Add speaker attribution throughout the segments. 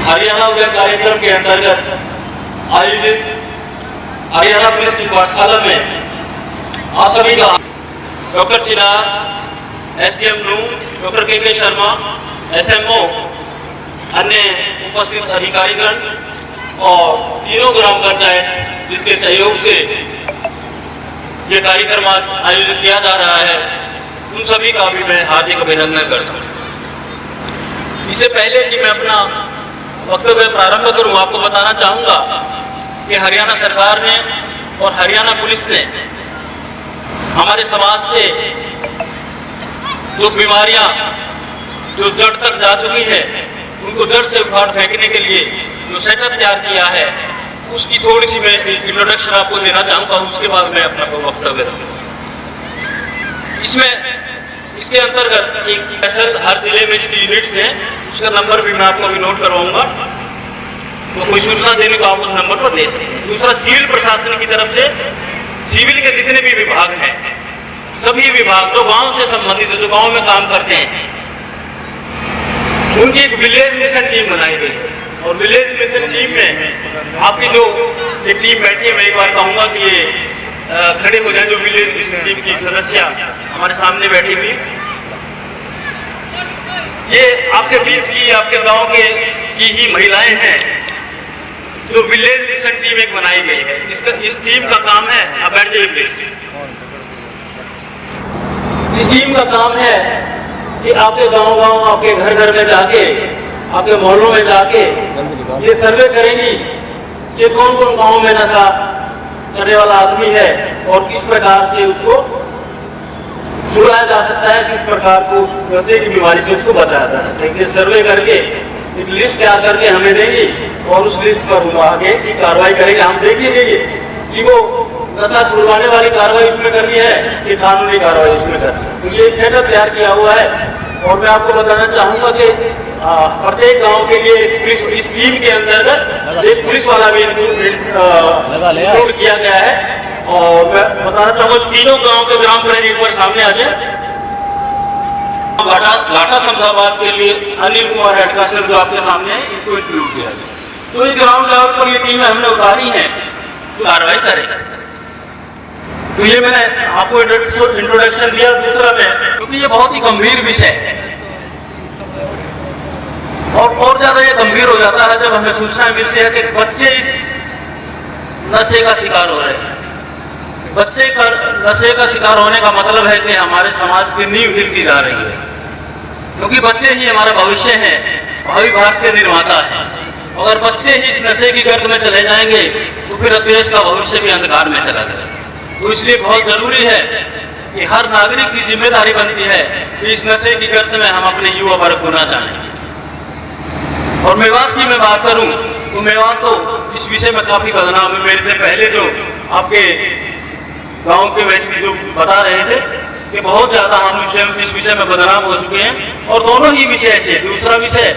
Speaker 1: हरियाणा उदय कार्यक्रम के अंतर्गत आयोजित हरियाणा पुलिस की पाठशाला में आप सभी का डॉक्टर चिनार, SDM नू, डॉक्टर के शर्मा, SMO, अन्य उपस्थित अधिकारीगण और तीनों ग्राम पंचायत जिनके सहयोग से ये कार्यक्रम आज आयोजित किया जा रहा है, उन सभी का भी मैं हार्दिक अभिनंदन करता हूँ। इससे पहले कि मैं अपना वक्तव्य प्रारंभ करूं, आपको बताना चाहूंगा कि हरियाणा सरकार ने और हरियाणा पुलिस ने हमारे समाज से जो बीमारियां जो जड़ तक जा चुकी है, उनको जड़ से उखाड़ फेंकने के लिए जो सेटअप तैयार किया है, उसकी थोड़ी सी मैं इंट्रोडक्शन आपको देना चाहूंगा। उसके बाद मैं अपना वक्तव्य दूंगा। इसके अंतर्गत एक स्पेशल हर जिले में जितनी यूनिट्स हैं, उसका नंबर भी मैं आपको अभी नोट करवाऊंगा, तो कोई सूचना देने को आप उस नंबर पर दे सकते हैं। दूसरा, सिविल प्रशासन की तरफ से सिविल के जितने भी विभाग हैं, सभी विभाग जो गांव से संबंधित है, जो गांव में काम करते हैं, उनकी एक विलेज मिशन टीम बनाई गई है। और विलेज मिशन टीम में आपकी जो एक टीम बैठी है, मैं एक बार कहूंगा कि ये खड़े हो जाए, जो विलेज मिशन टीम की सदस्य हमारे सामने बैठी हुई। ये आपके बीच की, आपके गांव की ही महिलाएं हैं जो विलेज मिशन टीम एक बनाई गई है। इस टीम का काम है, अब बैठ जाइए प्लीज। इस टीम का काम है कि आपके गांव आपके घर में जाके, आपके मोहल्लों में जाके ये सर्वे करेंगी कि कौन कौन गांव में नशा करने वाला आदमी है और किस प्रकार से उसको छुड़ाया जा सकता है, किस प्रकार को उस नशे की बीमारी से उसको बचाया जा सकता है। ये सर्वे करके एक लिस्ट तैयार करके हमें देंगी और उस लिस्ट पर हम आगे की कार्रवाई करेंगे। हम देखेंगे कि वो नशा छुड़वाने वाली कार्रवाई इसमें करनी है कि कानूनी कार्रवाई इसमें करनी है। तो ये सेटअप तैयार किया हुआ है। और मैं आपको बताना चाहूंगा कि प्रत्येक गांव के लिए इस टीम के अंतर्गत एक पुलिस वाला भी इंक्लूड किया गया है। और मैं बताना चाहूंगा, तीनों गांव के ग्राम प्रधान एक बार सामने आ जाए। लाटा शमशाबाद के लिए अनिल कुमार हेड कांस्टेबल जो आपके सामने है, इनको इंक्लूड किया गया। तो इस ग्राउंड लेवल पर ये टीमें हमने उतारी हैं तो कार्रवाई करें। तो ये मैंने आपको इंट्रोडक्शन दिया। दूसरा मैं, क्योंकि ये बहुत ही गंभीर विषय है और ज्यादा ये गंभीर हो जाता है जब हमें सूचना मिलती है कि बच्चे इस नशे का शिकार हो रहे हैं। बच्चे का नशे का शिकार होने का मतलब है कि हमारे समाज की नींव हिलती जा रही है, क्योंकि बच्चे ही हमारा भविष्य है, भावी भारत के निर्माता है। अगर बच्चे ही इस नशे की गर्त में चले जाएंगे तो फिर देश का भविष्य भी अंधकार में चला जाएगा। तो इसलिए बहुत जरूरी है कि हर नागरिक की जिम्मेदारी बनती है कि इस नशे की गर्त में हम अपने युवा वर्ग को ना जाने। और मेवात की मैं बात करूं तो मेवात तो इस विषय में काफी बदनाम है। मेरे से पहले जो आपके गांव के व्यक्ति जो बता रहे थे कि बहुत ज्यादा हम इस विषय में बदनाम हो चुके हैं। और दोनों ही विषय से, दूसरा विषय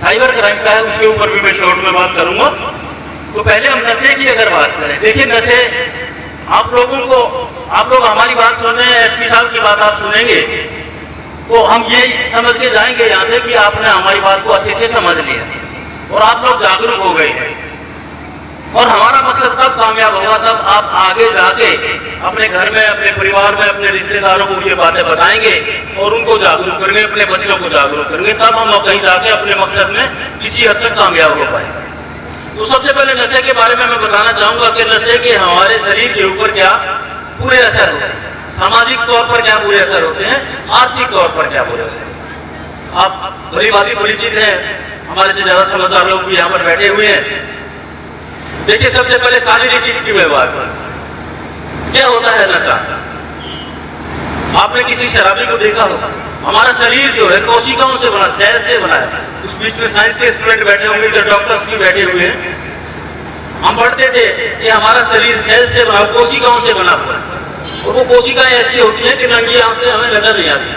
Speaker 1: साइबर क्राइम का है, उसके ऊपर भी मैं शॉर्ट में बात करूंगा। तो पहले हम नशे की अगर बात करें, देखिए नशे, आप लोग हमारी बात सुन रहे हैं, SP साहब की बात आप सुनेंगे तो हम ये समझ के जाएंगे यहाँ से कि आपने हमारी बात को अच्छे से समझ लिया और आप लोग जागरूक हो गए हैं। और हमारा मकसद तब कामयाब होगा तब आप आगे जाके अपने घर में, अपने परिवार में, अपने रिश्तेदारों को ये बातें बताएंगे और उनको जागरूक करेंगे, अपने बच्चों को जागरूक करेंगे, तब हम कहीं जाके अपने मकसद में किसी हद तक कामयाब हो पाएंगे। तो सबसे पहले नशे के बारे में मैं बताना चाहूंगा कि नशे के हमारे शरीर के ऊपर क्या बुरे असर होते हैं, सामाजिक तौर पर क्या बुरे असर होते हैं, आर्थिक तौर पर क्या बुरे असर होते हैं। आप भली भांति परिचित हैं, हमारे से ज्यादा समझदार लोग भी यहाँ पर बैठे हुए हैं। देखिए, सबसे पहले शारीरिक की मैं बात करूं, क्या होता है नशा। आपने किसी शराबी को देखा होगा। हमारा शरीर जो है कोशिकाओं से बना, सेल से बना है। उस बीच में साइंस के स्टूडेंट बैठे होंगे, इधर डॉक्टर्स भी बैठे हुए हैं। हम पढ़ते थे कि हमारा शरीर सेल से बना, कोशिकाओं से बना हुआ है। और वो कोशिकाएं ऐसी होती हैं कि नंगी आंख से हमें नजर नहीं आती।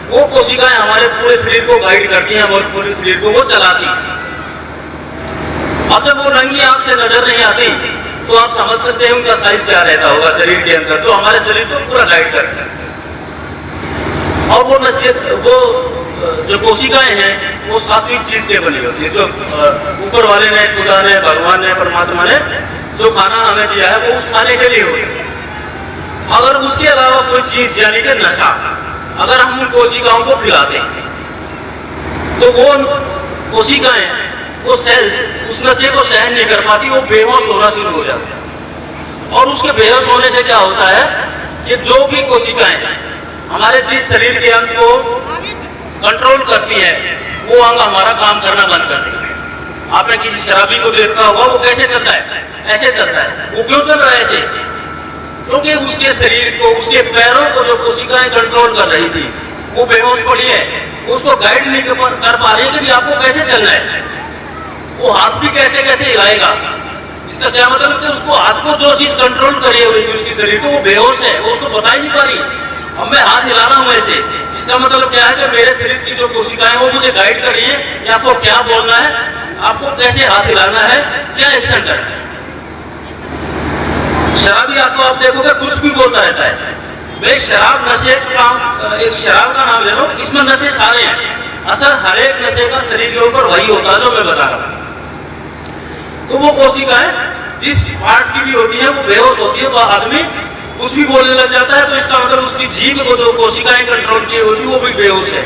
Speaker 1: वो कोशिकाएं हमारे पूरे शरीर को गाइड करती हैं, हमारे पूरे शरीर को वो चलाती हैं। अब जब वो नंगी आंख से नजर नहीं आती तो आप समझ सकते हैं उनका साइज क्या रहता होगा शरीर के अंदर, तो हमारे शरीर को पूरा गाइड करता है। और वो जो कोशिकाएं हैं वो सात्विक चीज के बनी होती है, जो ऊपर वाले ने, खुदा ने, भगवान ने, परमात्मा ने जो खाना हमें दिया है वो उस खाने के लिए होता है। अगर उसके अलावा कोई चीज यानी कि नशा अगर हम उन कोशिकाओं को खिलाते हैं तो वो कोशिकाएं, वो सेल्स उस नशे को सहन नहीं कर पाती, वो बेहोश होना शुरू हो जाते हैं। और उसके बेहोश होने से क्या होता है कि जो भी कोशिकाएं हमारे जिस शरीर के अंग को कंट्रोल करती है वो अंग हमारा काम करना बंद कर देता है। आपने किसी शराबी को देखा होगा, वो कैसे चलता है? ऐसे चलता है। वो क्यों चल रहा है ऐसे? क्योंकि उसके शरीर को, उसके पैरों को जो कोशिकाएं कंट्रोल कर रही थी वो बेहोश पड़ी है, उसको गाइड नहीं कर पा रही है कि आपको कैसे चलना है। वो हाथ भी कैसे कैसे हिलाएगा, इसका क्या मतलब कि उसको हाथ को जो चीज कंट्रोल करी हुई थी उसके शरीर को, वो बेहोश है, वो उसको बता ही नहीं पा रही। अब मैं हाथ हिला रहा हूं ऐसे, इसका मतलब क्या है कि मेरे शरीर की जो कोशिकाएं वो मुझे गाइड कर रही है कि आपको क्या बोलना है, आपको कैसे हाथ हिलाना है, क्या एक्शन करना है। शराबी आपको आप देखोगे कुछ भी बोलता रहता है। मैं एक शराब नशे का एक शराब का नाम ले रहा हूं, इसमें नशे सारे हैं, असर हर एक नशे का शरीर के ऊपर वही होता है जो मैं बता रहा हूं। तो वो कोशिकाएं जिस पार्ट की भी होती है वो बेहोश होती है, तो आदमी कुछ भी बोलने लग जाता है, तो इसका मतलब उसकी जीभ को जो कोशिकाएं कंट्रोल की होती है वो भी बेहोश है।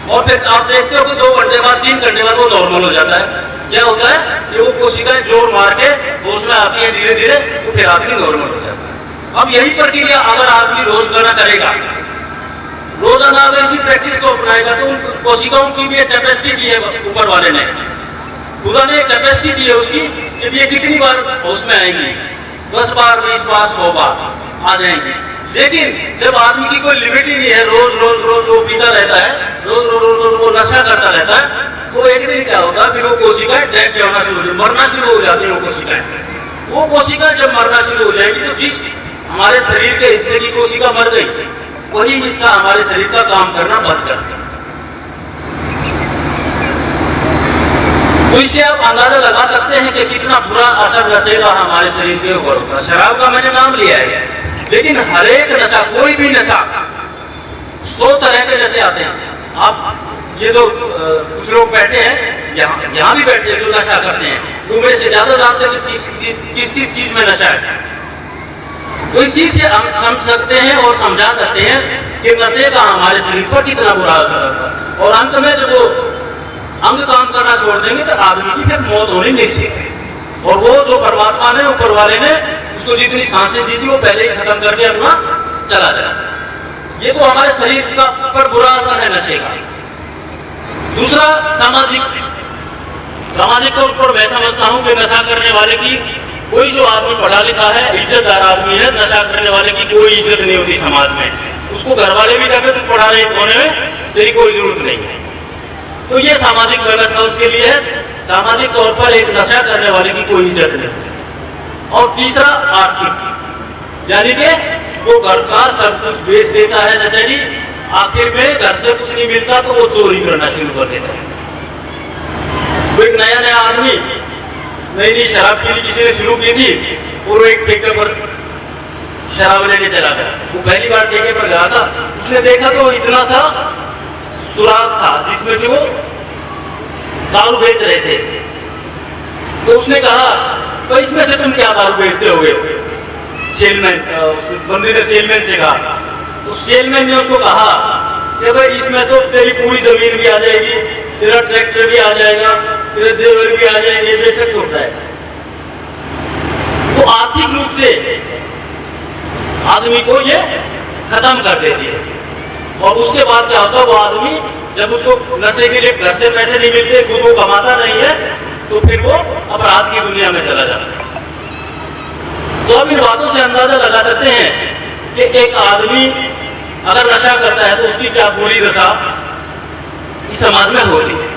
Speaker 1: और फिर आप देखते हो कि 2 घंटे बाद, 3 घंटे बाद वो नॉर्मल हो जाता है। क्या होता है कि वो कोशिकाएं जोर मार के होश में आती है धीरे धीरे, तो फिर आदमी नॉर्मल हो जाता है। अब यही प्रक्रिया अगर आदमी रोजाना करेगा, रोजाना अगर इसी प्रैक्टिस को अपनाएगा, तो उन कोशिकाओं की भी एक कैपेसिटी दी है ऊपर वाले ने, खुदा ने कैपेसिटी दी है उसकी कि ये कितनी बार होश में आएंगी, 10 बार, 20 बार, 100 बार आ जाएंगी। लेकिन जब आदमी की कोई लिमिट ही नहीं है, रोज रोज रोज वो पीता रहता है, रोज रोज रोज रोज वो नशा करता रहता है, तो एक दिन क्या होगा, फिर वो कोशिकाएं डेड होना शुरू हो, मरना शुरू हो जाती है। वो कोशिकाएं जब मरना शुरू हो जाएगी तो जिस हमारे शरीर के हिस्से की कोशिका मर गई, वही हिस्सा हमारे शरीर का काम करना बंद कर देगा। तो इससे आप अंदाजा लगा सकते हैं कि कितना बुरा असर नशे का हमारे शरीर के ऊपर होता है। शराब का मैंने नाम लिया है, लेकिन हर एक नशा, कोई भी नशा, 100 तरह के नशे आते हैं। आप ये जो कुछ लोग बैठे हैं, यहाँ भी बैठे हैं जो नशा करते हैं, तो मेरे से ज्यादा जानते हैं कि किस किस चीज में नशा है। तो इस चीज से हम समझ सकते हैं और समझा सकते हैं कि नशे का हमारे शरीर पर कितना बुरा असर होता है। और अंत में जब वो अंग काम करना छोड़ देंगे तो आदमी की फिर मौत होनी निश्चित है। और वो जो परमात्मा ने, ऊपर वाले ने उसको जितनी सांसें दी थी वो पहले ही खत्म करके अपना चला जाए। ये तो हमारे शरीर का पर बुरा असर है नशे का। दूसरा सामाजिक तौर पर मैं समझता हूं कि नशा करने वाले की, कोई जो आदमी पढ़ा लिखा है, इज्जतदार आदमी है, नशा करने वाले की कोई इज्जत नहीं होती समाज में। उसको घर वाले भी कहते तुम पढ़ा रहे होने में तेरी कोई जरूरत नहीं है। तो ये सामाजिक व्यवस्था उसके लिए है। सामाजिक तौर पर एक नशा करने वाले की कोई इज्जत नहीं। और तीसरा आर्थिक, यानी कि वो घर का सब कुछ बेच देता है नशेड़ी, आखिर में घर से कुछ नहीं मिलता तो वो चोरी करना शुरू कर देता है। वो एक नया आदमी नई शराब पीनी किसी ने शुरू की थी और वो एक ठेके पर शराब लेने चला गया। वो पहली बार ठेके पर गया था, उसने देखा तो इतना सा सुराग था जिसमें से वो दारू बेच रहे थे। तो उसने कहा तो इसमें से तुम क्या दारू बेचते हो? सेलमैन, बंदे ने सेलमैन से कहा। तो सेलमैन ने उसको कहा कि भाई इसमें तो तेरी पूरी जमीन भी आ जाएगी, तेरा ट्रैक्टर भी आ जाएगा, तेरे जेवर भी आ जाएंगे, बेशक होता है। तो आर्थिक रूप से आदमी को ये खत्म कर देती है। और उसके बाद क्या होता है, वो आदमी जब उसको नशे के लिए घर से पैसे नहीं मिलते, खुद वो कमाता नहीं है, तो फिर वो अपराध की दुनिया में चला जाता है। तो अब इन बातों से अंदाजा लगा सकते हैं कि एक आदमी अगर नशा करता है तो उसकी क्या बुरी दशा इस समाज में होती है।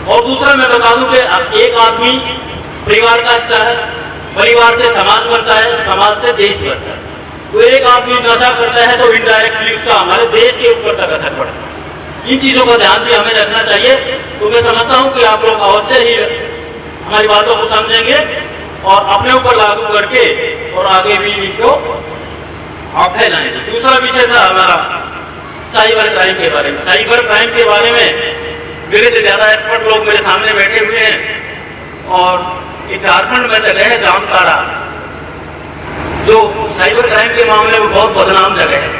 Speaker 1: और दूसरा मैं बता दूं कि एक आदमी परिवार का हिस्सा है, परिवार से समाज बनता है, समाज से देश बनता है। तो एक आदमी नशा करता है तो इनडायरेक्टली उसका हमारे देश के ऊपर तक असर पड़ता है। इन चीजों का ध्यान भी हमें रखना चाहिए। तो मैं समझता हूं कि आप लोग अवश्य ही हमारी बातों को समझेंगे और अपने ऊपर लागू करके और आगे भी इनको आप फैलाएंगे। दूसरा विषय था हमारा साइबर क्राइम के बारे में। साइबर क्राइम के बारे में मेरे से ज़्यादा एक्सपर्ट लोग मेरे सामने बैठे हुए हैं। और ये झारखंड में जगह है जामताड़ा, जो साइबर क्राइम के मामले में बहुत बदनाम जगह है,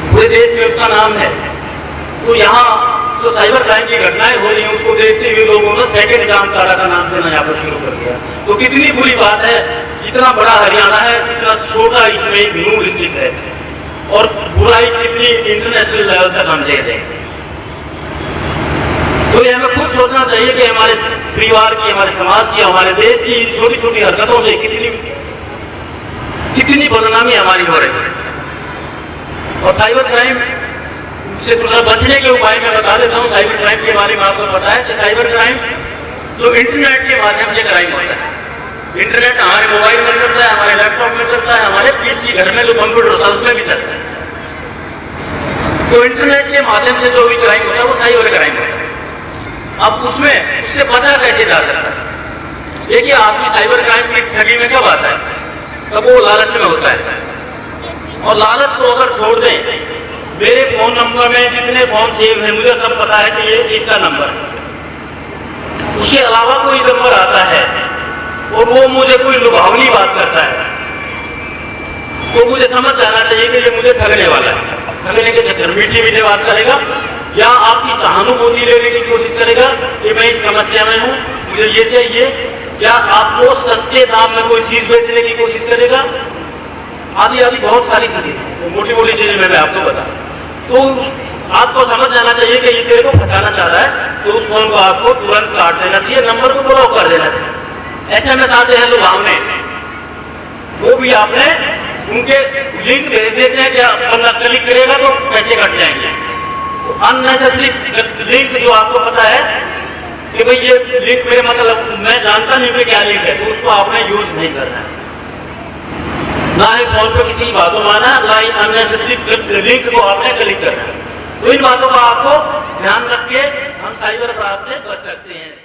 Speaker 1: पूरे देश में उसका नाम है। तो यहाँ जो साइबर क्राइम की घटनाएं हो रही हैं उसको देखते हुए लोगों ने सेकंड जामताड़ा का नाम देना यहाँ पर शुरू कर दिया। तो कितनी बुरी बात है, इतना बड़ा हरियाणा है, इतना छोटा इसमें एक नूर डिस्ट्रिक्ट है, और बुराई कितनी इंटरनेशनल लेवल तक हम ले दें। तो ये हमें खुद सोचना चाहिए कि हमारे परिवार की, हमारे समाज की, हमारे देश की छोटी छोटी हरकतों से कितनी बदनामी हमारी हो रही है। और साइबर क्राइम से थोड़ा बचने के उपाय मैं बता देता हूँ। साइबर क्राइम के बारे में आपको बताया कि साइबर क्राइम जो इंटरनेट के माध्यम से क्राइम होता है, इंटरनेट हमारे मोबाइल में चलता है, हमारे लैपटॉप में चलता है, हमारे पीसी घर में जो कंप्यूटर होता है उसमें भी चलता है। तो इंटरनेट के माध्यम से जो भी क्राइम होता है वो साइबर क्राइम होता है। अब उससे बचा कैसे जा सकता है? देखिए, आदमी साइबर क्राइम की ठगी में कब आता है? तब वो लालच में होता है। और लालच को अगर छोड़ दें, मेरे फोन नंबर में जितने फोन सेव है मुझे सब पता है कि ये इसका नंबर है। उसके अलावा कोई नंबर आता है और वो मुझे कोई लुभावनी बात करता है, तो मुझे समझ जाना चाहिए कि ये मुझे ठगने वाला है। ठगने के चक्कर मीठी मीठी बात करेगा या आपकी सहानुभूति लेने की कोशिश करेगा कि मैं इस समस्या में हूँ, मुझे ये चाहिए, या आपको सस्ते दाम में कोई चीज बेचने की कोशिश करेगा, आदि आदि बहुत सारी चीजें, मोटी मोटी चीजें मैं आपको बता। तो आपको समझ जाना चाहिए कि ये तेरे को फंसाना चाह रहा है, तो उस फोन को आपको तुरंत काट देना चाहिए, नंबर को ब्लॉक कर देना चाहिए। SMS आते हैं लुभावने, वो भी आपने उनके लिंक भेज देते हैं कि बंदा क्लिक करेगा तो पैसे कट जाएंगे। तो अननेसेसरी लिंक जो आपको पता है कि भाई ये लिंक मेरे मतलब मैं जानता नहीं कि क्या लिंक है, तो उसको आपने यूज नहीं करना है। ना ही फोन पे किसी बात को माना, ना ही अननेसेसरी लिंक को आपने क्लिक करना है। तो इन बातों का आपको ध्यान रख के हम साइबर अपराध से बच सकते हैं।